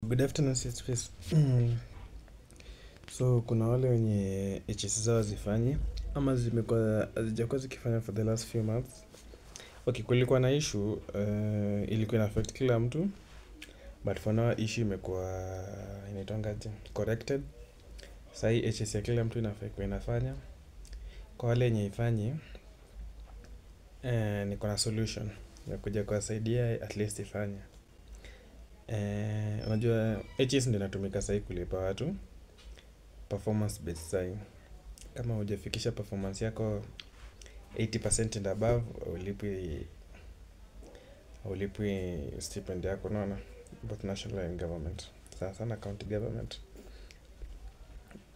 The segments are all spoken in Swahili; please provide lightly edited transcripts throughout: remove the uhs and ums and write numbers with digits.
Good afternoon, CHPs. So kuna wale wenye HS zao hazifanyi ama hazijakuwa zikifanya for the last few months. Okay, kulikuwa na issue ilikuwa ina affect kila mtu, but for now issue imekuwa inaitwangaje corrected. Sasa hii HS ya kila mtu inafanya. Kwa wale wenye haifanyi niko na solution ya kuja kuwasaidia at least ifanye. Unajua HS ndio inatumika sasa kulipa watu performance based sai. Kama hujafikisha performance yako 80% and above, ulipwi stipend yako, unaona, both national and government. Sana county government.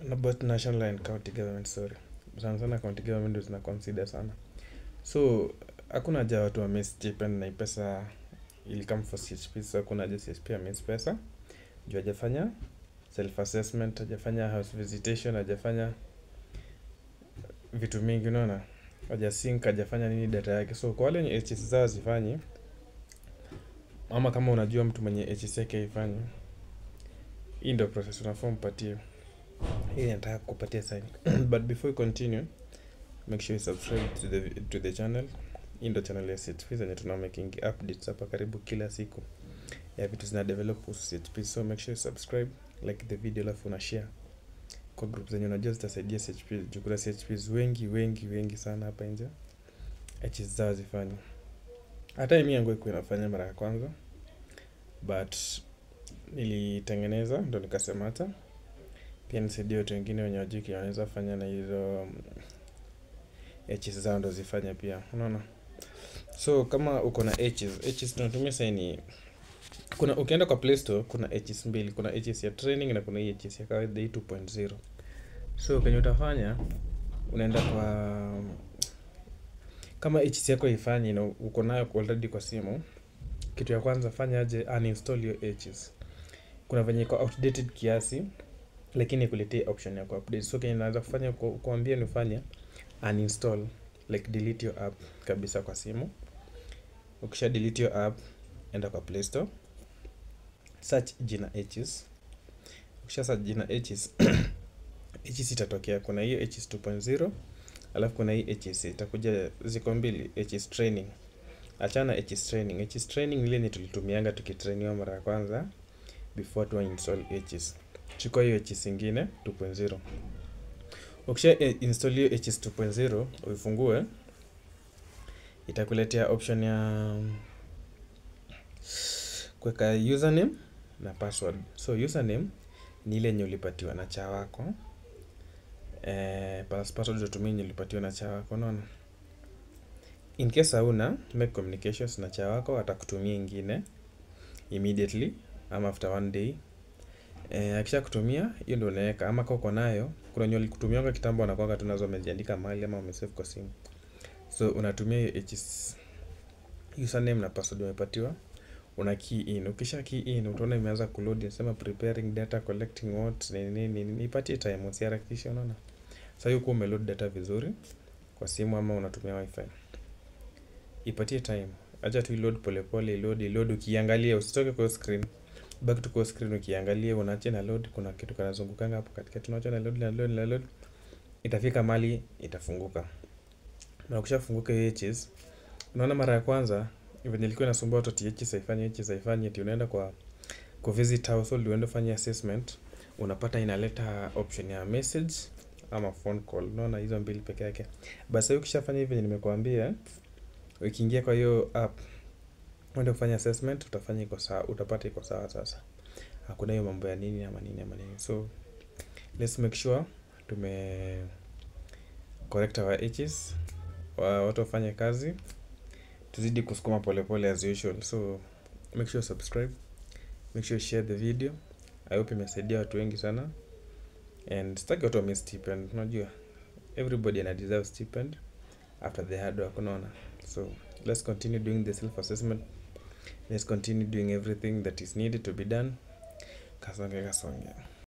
Na both national and county government, sorry. Sana county government ndio zina consider sana. So hakuna haja watu wa miss stipend na pesa ili come for CHP. So hakuna haja CHP ya miss pesa. Juu hajafanya self assessment, hajafanya house visitation, hajafanya vitu mingi, unaona, hajasync, hajafanya nini data yake. So kwa wale wenye HS zao hazifanyi, ama kama unajua mtu mwenye HS yake haifanyi, hii ndio process unafaa umpatie. Hii nataka kupatia sign. But before we continue, make sure you subscribe to the channel. Hii ndio channel ya CHP zenye tuna making updates hapa karibu kila siku ya vitu zina develop kuhusu CHP. So make sure you subscribe, like the video, alafu una share kwa group zenye unajua zitasaidia CHP. Jukula CHPs wengi sana hapa nje HS zao hazifanyi. Hata mimi yangu iko inafanya mara ya kwanza, but nilitengeneza ndo nikasema hata pia nisaidie watu wengine wenye wajiki wanaweza fanya na hizo HS zao ndo zifanye pia, unaona. So kama uko na HS tunatumia sasa ni kuna, ukienda kwa Play Store kuna HS mbili, kuna HS ya training na kuna hii HS ya kawaida 2.0. So kenye utafanya unaenda kwa, kama HS yako haifanyi na uko nayo already kwa simu, kitu ya kwanza fanya aje uninstall hiyo HS. Kuna venye iko outdated kiasi lakini kuletea option ya ku-update. So kenye naweza kufanya kuambia ni ufanye uninstall, like delete your app kabisa kwa simu. Ukisha delete your app, enda kwa Play Store, search jina HS. Ukisha search jina HS HS itatokea, kuna hiyo HS 2.0 alafu kuna hii HS itakuja, ziko mbili, HS training. Achana HS training. HS training ile ni tulitumianga tukitrainiwa mara ya kwanza before tu install HS. Chukua hiyo HS nyingine 2.0. Ukisha install hiyo HS 2.0 uifungue, itakuletea option ya kuweka username na password. So username ni ile yenye ulipatiwa na cha wako. Password utumie yenye ulipatiwa na cha wako, unaona. In case hauna, make communications na cha wako, atakutumia ingine immediately ama after one day. Akisha kutumia hiyo ndio unaweka, ama kama uko nayo kuna nyoli kutumianga kitambo na kwanga tunazo umejiandika mahali ama umesave kwa simu. So unatumia hiyo HS username na password umepatiwa, una key in. Ukisha key in utaona imeanza kuload, inasema preparing data, collecting what nini. Ipatie time, usiharakishe, unaona. Sasa hiyo kwa umeload data vizuri kwa simu ama unatumia wifi, ipatie time, acha tu load polepole, load ukiangalia, usitoke kwa screen, back to kwa screen ukiangalia, unaacha na load. Kuna kitu kanazungukanga hapo katikati, tunaacha na load, itafika mali itafunguka. Na ukishafunguka hiyo HS, unaona mara ya kwanza even nilikuwa nasumbua watu HS haifanyi, eti unaenda kwa visit household uende fanya assessment, unapata inaleta option ya message ama phone call, unaona hizo mbili peke yake. Basi ukishafanya hivi nimekuambia, ukiingia kwa hiyo app uende kufanya assessment, utafanya iko sawa, utapata iko sawa sasa. Hakuna hiyo mambo ya nini ama nini. So let's make sure tume correct our HS, watu wafanye kazi, tuzidi kusukuma polepole as usual. So make sure subscribe, make sure share the video. I hope imesaidia watu wengi sana, and sitaki watu wa stipend. Unajua everybody ana deserve stipend after the hard work, unaona. So let's continue doing the self assessment, let's continue doing everything that is needed to be done. Kasonge.